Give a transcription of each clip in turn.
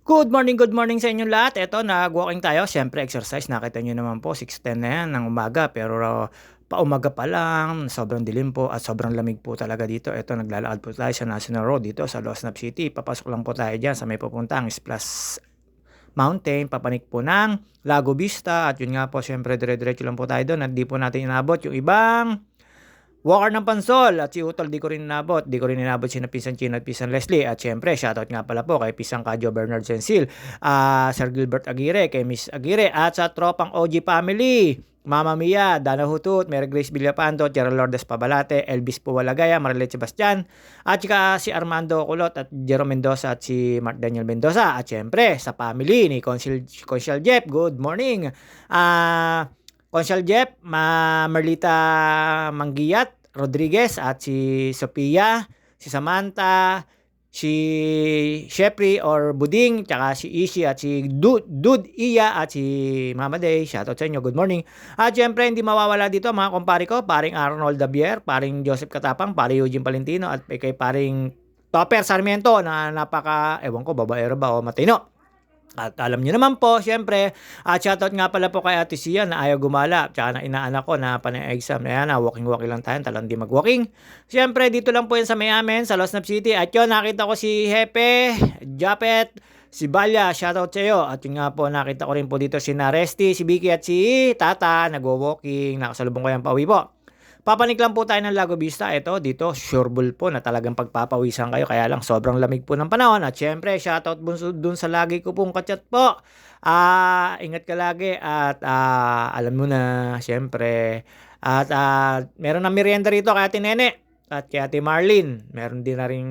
Good morning sa inyong lahat. Eto, nag-walking tayo. Siyempre, exercise. Nakita nyo naman po, 6:10 na yan ng umaga. Pero paumaga pa lang, sobrang dilim po at sobrang lamig po talaga dito. Eto, naglalakad po tayo sa National Road dito sa Los Angeles City. Papasok lang po tayo dyan sa may pupuntang Splash Mountain. Papanik po ng Lago Vista. At yun nga po, siyempre, dire-diretso lang po tayo doon. At di po natin inabot yung ibang walker ng Pansol at si Utol di ko rin inabot. Di ko rin inabot si Pisan Chino at Pisan Leslie. At syempre, shoutout nga pala po kay Pisang Kadyo Bernard Sensil, Sir Gilbert Aguirre, kay Miss Aguirre, at sa tropang OG family. Mama Mia, Dana Hutut, Mary Grace Villapanto, Gerald Lourdes Pabalate, Elvis Puwalagaya, Marilet Sebastian, at saka si Armando Culot at Jerome Mendoza at si Mark Daniel Mendoza. At syempre, sa family ni Consul Jeff, good morning. Consul Jeff, Merlita Manggiyat Rodriguez at si Sophia, si Samantha, si Shepri or Buding, tsaka si Ishi at si Dud Iya at si Mama Day. Shoutout sa inyo, good morning. At syempre hindi mawawala dito mga kumpare ko, paring Arnold Dabier, paring Joseph Katapang, paring Eugene Palentino at kay paring Topper Sarmiento na ewan ko babaero ba o matino. At alam niyo naman po, syempre, shoutout nga pala po kay Ate Sia na ayaw gumala. Tsaka na inaanak ko na panay-exam na yan, walking-walking lang tayo, talang di mag-walking. Syempre, dito lang po yan sa may amin, sa Los Angeles City. At yun, nakita ko si Hepe, Japet, si Balya, shoutout sa iyo. At yun nga po, nakita ko rin po dito si Naresti, si Vicky at si Tata, nagwo-walking, nakasalubong ko yan pauwi po. Papanik lang po tayo ng Lago Vista. Ito, dito, sureball po na talagang pagpapawisan kayo. Kaya lang, sobrang lamig po ng panahon. At syempre, shoutout dun sa lagi ko pong kachat po. Ingat ka lagi. At alam mo na, syempre. At meron na merienda rito kay Ate Nene. At kay Ate Marlene. Meron din na rin,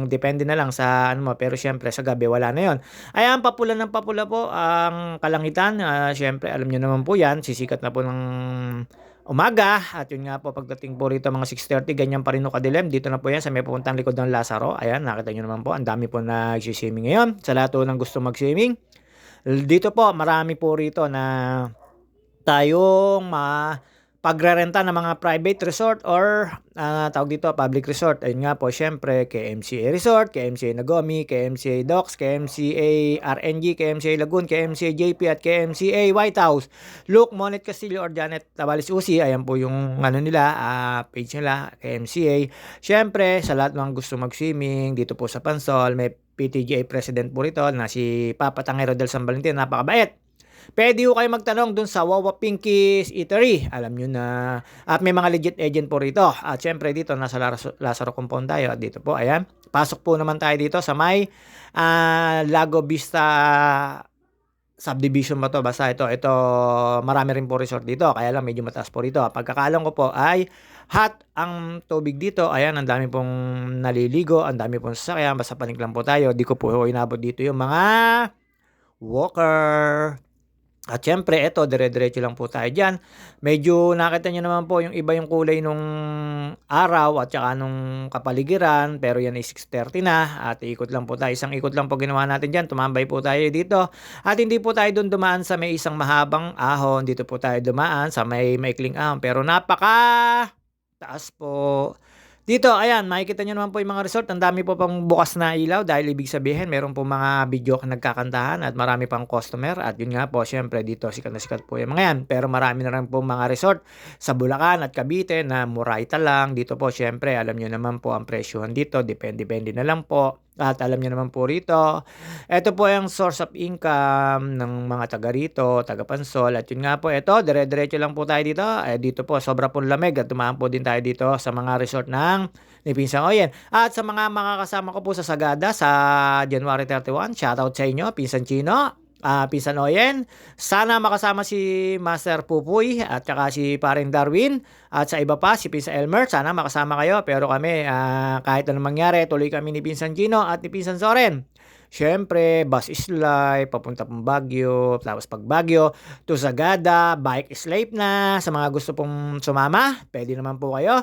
depende na lang sa ano mo. Pero syempre, sa gabi, wala na yon. Ayan, papula ng papula po ang kalangitan. Syempre, alam nyo naman po yan. Sisikat na po ng umaga. At yun nga po, pagdating po rito mga 6:30, ganyan pa rin kadilim. Dito na po yan sa may pupuntang likod ng Lazaro. Ayan, nakita nyo naman po, ang dami po nag-swimming ngayon. Sa lahat po ng gusto mag-swimming. Dito po, marami po rito na tayong pagrerenta ng mga private resort or tawag dito public resort. Ayun nga po, syempre KMCA Resort, KMCA Nagomi, KMCA Docks, KMCA RNG, KMCA Lagoon, KMCA JP at KMCA White House. Luke, Monet Castillo or Janet Tavalis Usi, ayan po yung ano nila, page nila, KMCA. Syempre, sa lahat ng gusto mag-swimming dito po sa Pansol, may PTGA President po rito na si Papa Tangero del San Valentin, napakabait. Pwede kayo magtanong dun sa Wawa Pinkies Eatery. Alam nyo na. At may mga legit agent po rito. At syempre dito, nasa Lazaro Compound tayo. At dito po, ayan. Pasok po naman tayo dito sa may Lago Vista subdivision ba to? Basta ito, marami rin po resort dito. Kaya lang medyo mataas po rito. Pagkakalam ko po ay hot ang tubig dito. Ayan, ang dami pong naliligo. Ang dami pong sasakyan. Basta panik lang po tayo. Di ko po inabot dito yung mga walker. At syempre, ito, dire-diretso lang po tayo dyan. Medyo nakita nyo naman po yung iba yung kulay nung araw at saka nung kapaligiran. Pero yan ay 6:30 na. At ikot lang po tayo. Isang ikot lang po ginawa natin dyan. Tumambay po tayo dito. At hindi po tayo doon dumaan sa may isang mahabang ahon. Dito po tayo dumaan sa may maikling ahon. Pero napaka taas po. Dito, ayan, makikita nyo naman po yung mga resort. Ang dami po pang bukas na ilaw dahil ibig sabihin, meron po mga video nagkakantahan at marami pang customer. At yun nga po, syempre dito, sikat na sikat po yung mga yan. Pero marami na rin po mga resort sa Bulacan at Cavite na murayta lang. Dito po, syempre, alam nyo naman po ang presyohan dito. Depende na lang po. At alam nyo naman po rito, ito po yung source of income ng mga taga rito, taga Pansol. At yun nga po, ito, dire-diretso lang po tayo dito. Dito po, sobra pong lamig at tumaan po din tayo dito sa mga resort ng ni Pinsang Oyen. At sa mga makakasama ko po sa Sagada sa January 31, shoutout sa inyo, Pinsan Chino, Pinsan Oyen. Sana makasama si Master Pupuy at saka si Paring Darwin at sa iba pa si Pinsan Elmer. Sana makasama kayo pero kami kahit anong mangyari tuloy kami ni Pinsan Gino at ni Pinsan Soren. Syempre, bus is live, papunta pong Baguio, tapos pag Baguio, to Sagada, bike is live na. Sa mga gusto pong sumama, pwede naman po kayo.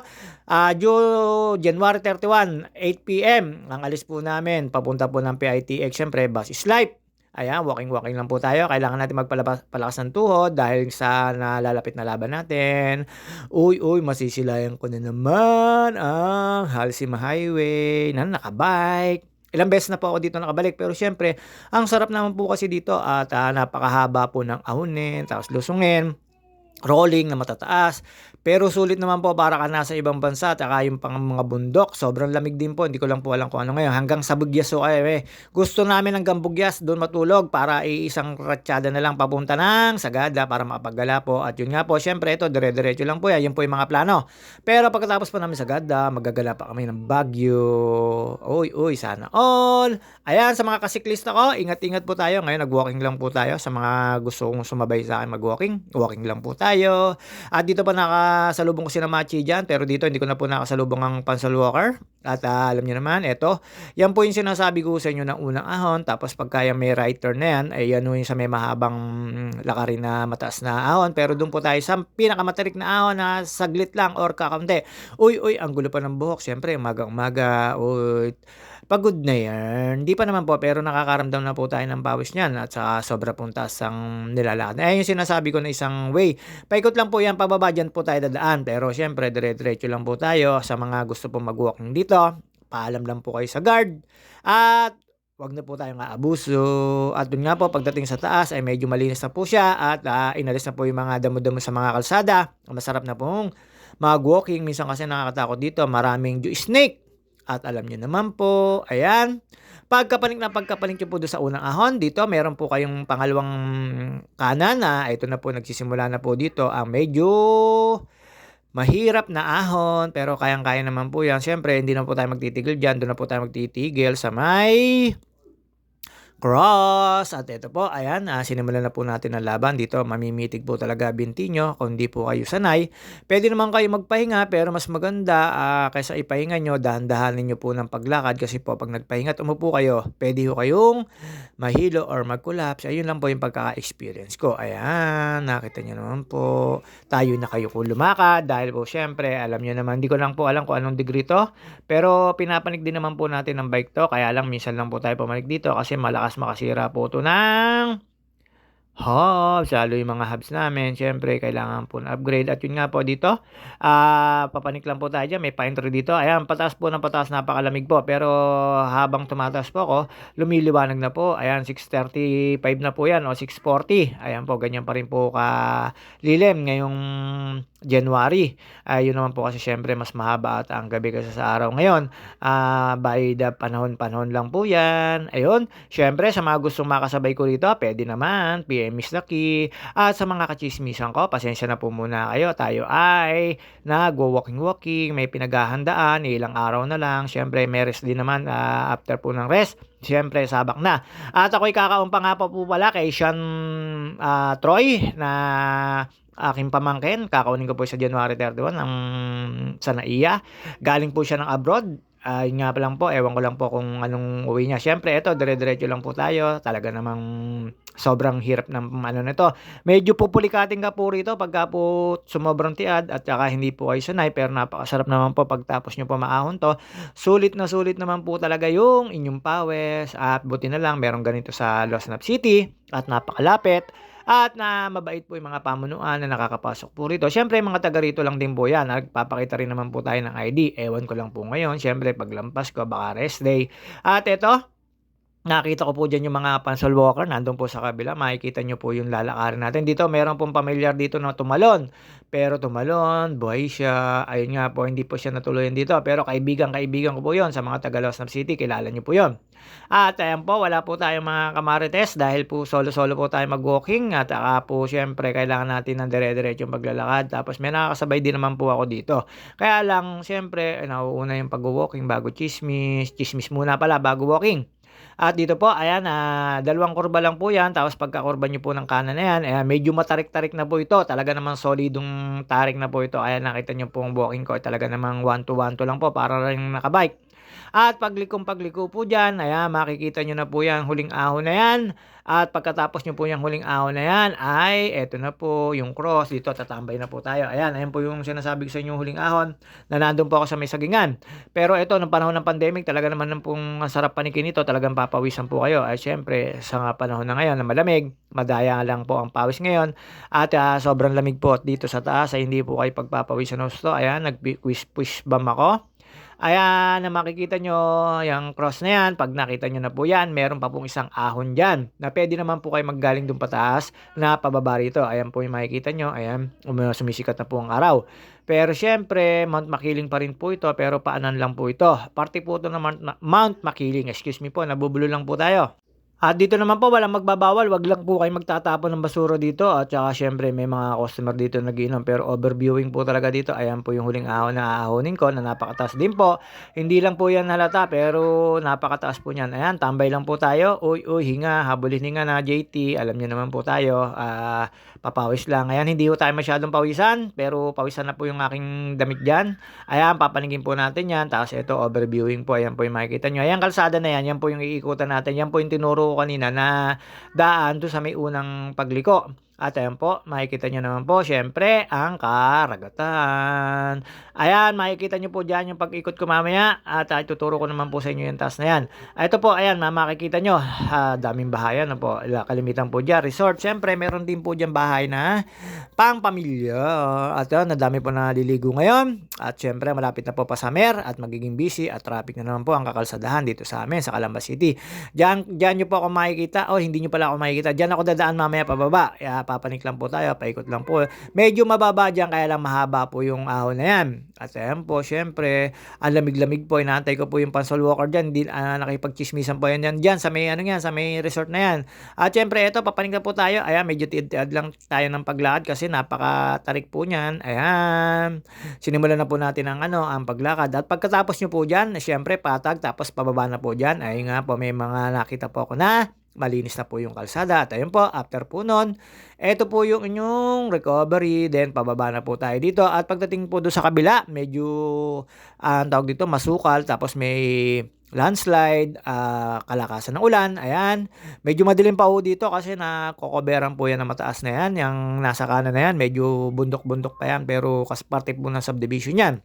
January 31, 8 p.m. ang alis po namin, papunta po ng PITX, syempre, bus is live. Ayan, walking lang po tayo. Kailangan natin magpalakas ng tuhod dahil sa nalalapit na laban natin. Uy, masisilayan ko na naman ang Halsima Highway na nakabike. ilang beses na po ako dito nakabalik pero siyempre ang sarap naman po kasi dito at, napakahaba po ng ahonin tapos lusungin. Rolling na matataas, pero sulit naman po para ka nasa ibang bansa tsaka yung pang mga bundok sobrang lamig din po, hindi ko lang po alam kung ano ngayon hanggang sa Bugyas po kayo, Gusto namin hanggang Bugyas dun matulog para iisang ratsyada na lang papunta ng Sagada para makapaggala po at yun nga po siyempre ito dire-diretso lang po yan, yun po yung mga plano. Pero pagkatapos po namin Sagada maggagala pa kami ng Baguio, uy, uy, sana all. Ayan sa mga kasiklista ko, ingat-ingat po tayo ngayon nag-walking lang po tayo sa mga gusto kong sumabay sa akin mag-walking, walking lang po tayo. At dito pa nakasalubong ko si Machi diyan, pero dito hindi ko na po nakasalubong ang Pansol Walker. At alam niyo naman, eto, yan po yung sinasabi ko sa inyo ng unang ahon. Tapos pagka yung may right turn na yan, ay yan yung sa may mahabang lakarin na mataas na ahon. Pero doon po tayo sa pinakamatarik na ahon na saglit lang or kakaunti. Uy, uy, ang gulo pa ng buhok. Siyempre, umaga-umaga, uy, pagod na yan. Hindi pa naman po, pero nakakaramdam na po tayo ng pawis niyan at saka sobra pong taas ang nilalakad. Ayun yung sinasabi ko na isang way. Paikot lang po yan, pababa dyan po tayo dadaan. Pero syempre, dire-diretso lang po tayo sa mga gusto pong mag-walking dito. Paalam lang po kayo sa guard. At wag na po tayong aabuso. At dun nga po, pagdating sa taas ay medyo malinis na po siya at inalis na po yung mga damo-damo sa mga kalsada. Masarap na pong mag-walking. Minsan kasi nakakatakot dito, maraming dew snake. At alam niyo naman po, ayan, pagkapanik nyo po doon sa unang ahon, dito meron po kayong pangalawang kanan na ito na po nagsisimula na po dito ang medyo mahirap na ahon pero kayang-kaya naman po yan. Siyempre, hindi na po tayo magtitigil dyan. Doon na po tayo magtitigil sa may cross. At ito po, ayan, sinimulan na po natin ang laban. Dito, mamimitig po talaga binti nyo kung di po kayo sanay. Pwede naman kayo magpahinga, pero mas maganda kaysa ipahinga nyo, dahan-dahanin nyo po ng paglakad. Kasi po, pag nagpahinga at umupo kayo, pwede po kayong mahilo or mag-collapse. Ayun lang po yung pagkaka-experience ko. Ayan, nakita nyo naman po. Tayo na kayo po lumakad. Dahil po, syempre, alam nyo naman, di ko lang po alam kung anong degree to. Pero pinapanig din naman po natin ng bike to. Kaya lang, minsan lang po tayo pumanig dito kasi malakas makasira po ito ng hubs, lalo yung mga hubs namin. Siyempre, kailangan po na upgrade. At yun nga po dito, papanik lang po tayo dyan. May pine tree dito. Ayan, pataas po ng pataas, napakalamig po. Pero habang tumataas po ako, lumiliwanag na po. Ayan, 6:35 na po yan o 6:40. Ayan po, ganyan pa rin po kalilim ngayong January. Yun naman po kasi syempre mas mahaba at ang gabi kasi sa araw ngayon. By the panahon lang po yan. Ayun, syempre sa mga gustong makasabay ko rito, pwede naman, PM Miss Lucky. At sa mga kachismisan ko, pasensya na po muna kayo. Tayo ay nagwo-walking-walking, may pinaghahandaan, ilang araw na lang. Syempre, may rest din naman after po ng rest. Siyempre, sabak na. At ako'y kakaumpa nga po pala kay Sean Troy na aking pamangkin. Kakaunin ko po sa January 31 ng sa NAIA. Galing po siya ng abroad. Yun nga pa lang po, ewan ko lang po kung anong uwi niya. Siyempre, ito, dire-diretso lang po tayo. Talaga namang sobrang hirap ng ano nito. Medyo pupulikating ka po rito pagka po sumobrang tiad at saka hindi po kayo sanay. Pero napakasarap naman po pagtapos nyo po maahon to. Sulit na sulit naman po talaga yung inyong pawis. At buti na lang, meron ganito sa Losnap City at napakalapit. At na mabait po yung mga pamunuan na nakakapasok po rito. Siyempre, mga taga rito lang din po yan. Nagpapakita rin naman po tayo ng ID. Ewan ko lang po ngayon. Siyempre, paglampas ko, baka rest day. At ito, nakita ko po dyan yung mga Pansol Walker. Nandun po sa kabila. Makikita nyo po yung lalakarin natin. Dito, meron pong pamilyar dito na tumalon. Pero tumalon, buhay siya. Ayun nga po, hindi po siya natuloyan dito. Pero kaibigan ko po yon sa mga taga Losnap City. Kilala nyo po yon. At ayan po, wala po tayong mga kamarites dahil po solo-solo po tayo mag-walking. At po, syempre, kailangan natin ng dire-diretso paglalakad. Tapos may nakakasabay din naman po ako dito. Kaya lang, syempre, nauuna yung pag-walking bago chismis. Chismis muna pala bago walking. At dito po, ayan, dalawang kurba lang po yan. Tapos pagkakurba nyo po ng kanan na yan, ayan, medyo matarik-tarik na po ito. Talaga namang solidong tarik na po ito. Ayan, nakita nyo po ang walking ko. Talaga namang 1-2 lang po para rin nakabike. At pagliko po dyan, ayan, makikita nyo na po yan, huling ahon na yan. At pagkatapos nyo po yung huling ahon na yan, ay eto na po yung cross. Dito, tatambay na po tayo. Ayan, ayan po yung sinasabi ko sa inyo huling ahon na nandun po ako sa may sagingan. Pero ito, nung panahon ng pandemic, talaga naman pong sarap panikin ito. Talagang papawisan po kayo. Ay, syempre, sa panahon na ngayon na malamig, madaya lang po ang pawis ngayon. At sobrang lamig po dito sa taas ay hindi po kayo pagpapawisan gusto. Ayan, nag-push bump ako. Ayan, na makikita nyo yung cross na yan, pag nakita nyo na po yan, meron pa pong isang ahon dyan na pwede naman po kayo maggaling dun pataas na pababa rito. Ayan po yung makikita nyo, ayan, sumisikat na po ang araw. Pero syempre, Mount Makiling pa rin po ito, pero paanan lang po ito. Parte po ito ng Mount Makiling, excuse me po, nabubulo lang po tayo. At dito naman po walang magbabawal, wag lang po kayo magtatapon ng basura dito at saka syempre may mga customer dito nagiinom pero overviewing po talaga dito. Ayan po yung huling ahon na aahonin ko na napakataas din po. Hindi lang po yan halata pero napakataas po niyan. Ayan, tambay lang po tayo. Uy, uy, hinga, habulin hinga na JT. Alam niyo naman po tayo, papawis lang. Ayan, hindi po tayo masyadong pawisan pero pawisan na po yung aking damit dyan. Ayan, papanigin po natin yan. Tapos ito, overviewing po. Ayan po yung makikita nyo. Ayan, kalsada na yan. Yan po yung iikutan natin. Yan po yung tinuro ko kanina na daan doon sa may unang pagliko. At ayan po, makikita nyo naman po, syempre, ang karagatan. Ayan, makikita nyo po dyan yung pag-ikot ko mamaya. At tuturo ko naman po sa inyo yung task na yan. Ito po, ayan, makikita nyo, daming bahay yan po. Kalimitan po dyan, resort. Syempre, meron din po dyan bahay na pang pamilya. At yun, nadami po na liligo ngayon. At syempre, malapit na po pa summer at magiging busy at traffic na naman po ang kakalsadahan dito sa amin, sa Calamba City. Diyan nyo po ako makikita. Oh, hindi nyo pala ako makikita. Diyan ako dadaan mamaya pababa. Papanik lang po tayo, paikot lang po. Medyo mababa dyan, kaya lang mahaba po yung ahon na yan. At ayan po, syempre, ang lamig-lamig po. Inaantay ko po yung pansol walker dyan. Nakipagchismisan po yan dyan. Sa may, sa may resort na yan. At syempre, ito, papanik na po tayo. Ayan, medyo tiad-tiad lang tayo ng paglakad kasi napakatarik po niyan. Ayan. Sinimulan na po natin ang paglakad. At pagkatapos nyo po dyan, syempre, patag, tapos pababa na po dyan. Ayun nga po, may mga nakita po ako na malinis na po yung kalsada. At ayun po, after po nun, eto po yung inyong recovery. Then, pababa na po tayo dito. At pagdating po doon sa kabila, medyo, ang tawag dito, masukal. Tapos may landslide, kalakasan ng ulan. Ayan. Medyo madilim pa po dito kasi nakokoberan po yan na mataas na yan. Yung nasa kanan na yan, medyo bundok-bundok pa yan. Pero kasi parte po ng subdivision yan.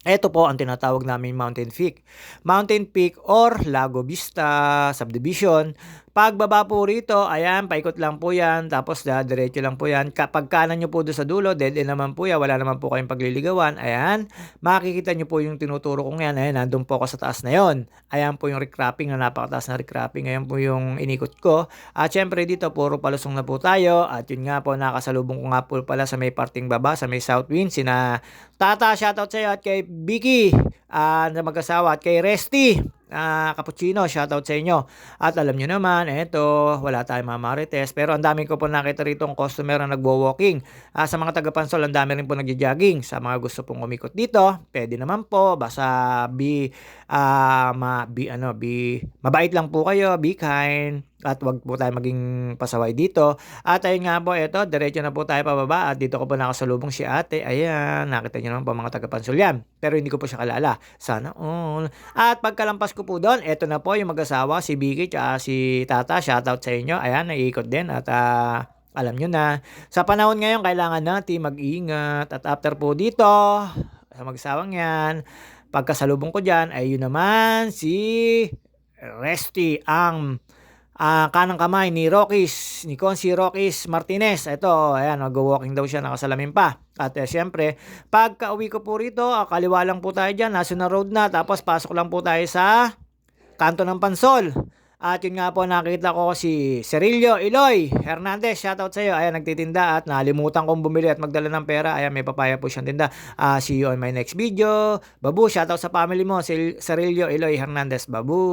Ito po ang tinatawag namin Mountain Peak. Mountain Peak or Lago Vista Subdivision. Pagbaba po rito, ayan, paikot lang po yan. Tapos diretso lang po yan. Kapag kanan nyo po doon sa dulo, dead end naman po yan. Wala naman po kayong pagliligawan. Ayan, makikita nyo po yung tinuturo kong yan. Ayan, nandun po ako sa taas na yon. Ayan po yung recrapping na napakataas na recrapping. Ayan po yung inikot ko. At syempre dito, puro palusong na po tayo. At yun nga po, nakasalubong ko nga po pala sa may parting baba, sa may South Wind. Sina Tata, shoutout sa iyo, at kay Vicky, na mag-asawa, at kay Resty, Cappuccino, shoutout sa inyo. At alam nyo naman, eto, wala tayong mga marites. Pero ang dami ko po nakita rito ang customer na nagwo-walking. Sa mga taga-Pansol, ang dami rin po nagja-jogging. Sa mga gusto pong umikot dito, pwede naman po. Basta mabait lang po kayo, be kind. At wag po tayo maging pasaway dito. At ayun nga po, eto, diretso na po tayo pababa. At dito ko po nakasalubong si ate. Ayan, nakita nyo naman po mga taga-Pansol yan. Pero hindi ko po siya kalala. Sana all. At pagkalampas ko po doon, eto na po yung mag-asawa, si Vicky at si Tata. Shoutout sa inyo. Ayan, naiikot din. At alam nyo na, sa panahon ngayon, kailangan natin mag-ingat. At after po dito, sa mag-asawang yan, pagkasalubong ko dyan, ay yun naman si Resty, ang kanang kamay ni Rockies, ni Consi Rockies Martinez. Ito, ayan, mag-walking daw siya, nakasalamin pa. At syempre, pagka uwi ko po rito, kaliwa lang po tayo dyan, National Road na, tapos pasok lang po tayo sa kanto ng Pansol. At yun nga po, nakita ko si Cerilio Eloy Hernandez, shoutout sa iyo. Ayan, nagtitinda at nalimutan kong bumili at magdala ng pera. Ayan, may papaya po siyang tinda. See you on my next video. Babu, shoutout sa family mo, si Cerilio Eloy Hernandez. Babu.